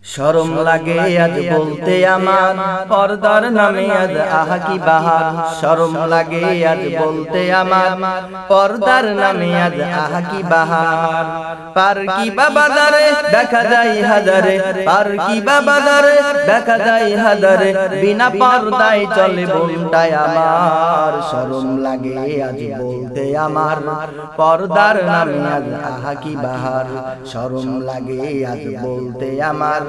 শরম লাগে আজ বলতে আমার পর্দার নামে আজ আহা কি বাহার। শরম লাগে আজ বলতে আমার পর্দার নামে আজ আহা কি বাহার। পার কি বাবাদারে দেখা যায় হাজারে, পার কি বাবাদারে দেখা যায় হাজারে, বিনা পর্দায় চলে বোনটাই আমার। শরম লাগে আজ বলতে আমার পর্দার নামে আজ আহা কি বাহার। শরম লাগে আজ বলতে আমার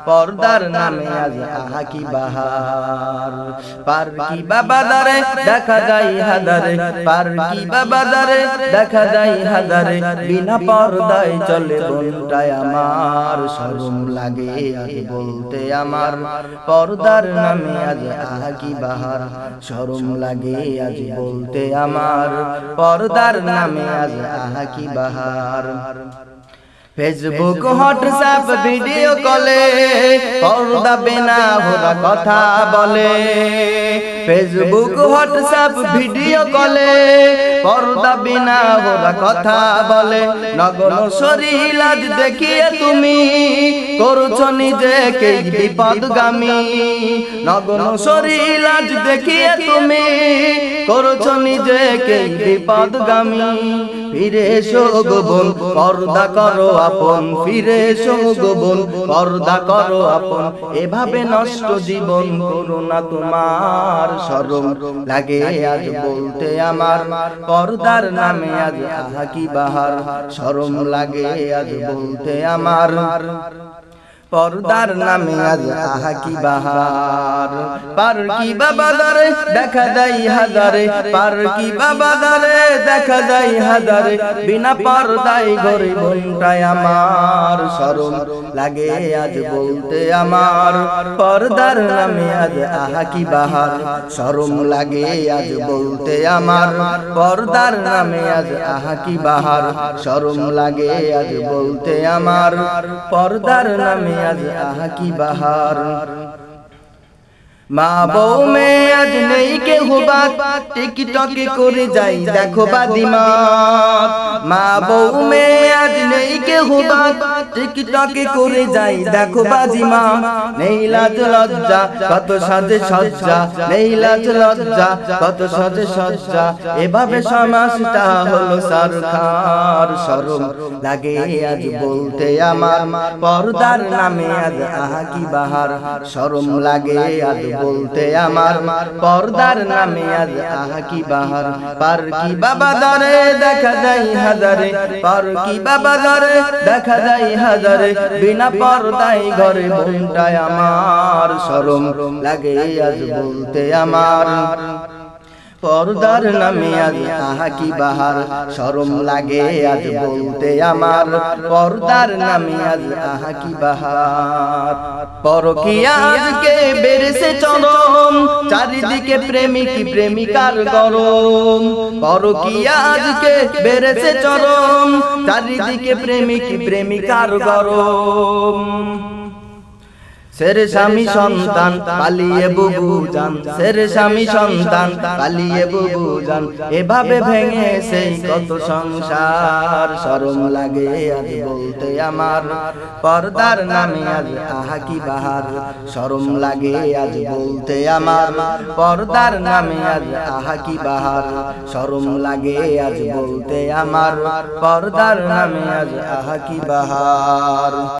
পর্দার নামে আজ আহা কি বাহার। পার কি বাবাদারে দেখা যায় হাজারে, পার কি বাবাদারে দেখা যায় হাজারে, বিনা পর্দায় চলে বোনটাই আমার। শরম লাগে আজ বলতে আমার পর্দার নামে আজ আহা কি বাহার। শরম লাগে আজ বলতে আমার পর্দার নামে আজ আহা কি বাহার। ফেসবুক হোয়াটসঅ্যাপ ভিডিও কলে পর্দা বিনা ওরা কথা বলে। ফেসবুক হোয়াটসঅ্যাপ ভিডিও কলে পর্দা বিনা ওরা কথা বলে। নগ্ন শরীর আজ দেখিয়ে তুমি করছো নিজেকে বিপদগামী। নগ্ন শরীর আজ দেখিয়ে তুমি করছো নিজেকে বিপদগামী। ফিরে এসো গো বোন পর্দা করো আপন, ফিরে এসো গো বোন পর্দা করো আপন। এভাবে নষ্ট জীবন করো না তোমার। শরম লাগে আজ বলতে আমার পর্দার নামে আজ আহা কি বাহার। শরম লাগে আজ বলতে আমার পর্দার নামে আজ আহা কি বাহার। পার কি বাবাদারে দেখা যায় হাজারে, পার কি বাবাদারে দেখা যায় হাজারে, বিনা পর্দায় ঘরে বোনটাই আমার। শরম লাগে আজ বলতে আমার পর্দার নামে আজ আহা কি বাহার। শরম লাগে আজ বলতে আমার পর্দার নামে আজ আহা কি বাহার। শরম লাগে আজ বলতে আমার পর্দার নামে আজ আহা কি বাহার। মা বউ মে আজ নেই কেউ বাত, টিকটকে করে যাই দেখো বাদিমাত। মা বউ মে আজ নেই কেউ বাত, টিকটকে করে যাই দেখো বাজিমা। নেই লাজ লজ্জা কত সাজে সজ্জা, নেই লাজ লজ্জা কত সাজে সজ্জা, এভাবে সমাজটা হলো সরকার। শরম লাগে আজ বলতে আমার পর্দার নামে আজ আহা কি বাহার। শরম লাগে আজ বলতে আমার পর্দার নামে আজ আহা কি বাহার। পার কি বাবাদারে দেখা যায় হাজারে, পার কি বাবাদারে দেখা যায় হাজারে, বিনা পর্দায় ঘরে বোনটাই আমার। শরম লাগে আজ বলতে আমার পর্দার নামে আজ আহা কি বাহার। শরম লাগে আজ বলতে আমার পর্দার নামে আজ আহা কি বাহার। পরকীয়া আজকে বেড়েছে চরম, চারিদিকে প্রেমিক প্রেমিকার গরম। পরকীয়া আজকে বেড়েছে চরম, চারিদিকে প্রেমিক প্রেমিকার গরম। সেরে স্বামী সন্তান পালিয়ে বুবু যান, সেরে স্বামী সন্তান পালিয়ে বুবু যান, এভাবে ভেঙে সেই কত সংসার। শরম লাগে আজ বলতে আমার পর্দার নামে আজ আহা কি বাহার। শরম লাগে আজ বলতে আমার পর্দার নামে আজ আহা কি বাহার। শরম লাগে আজ বলতে আমার পর্দার নামে আজ আহা কি বাহার।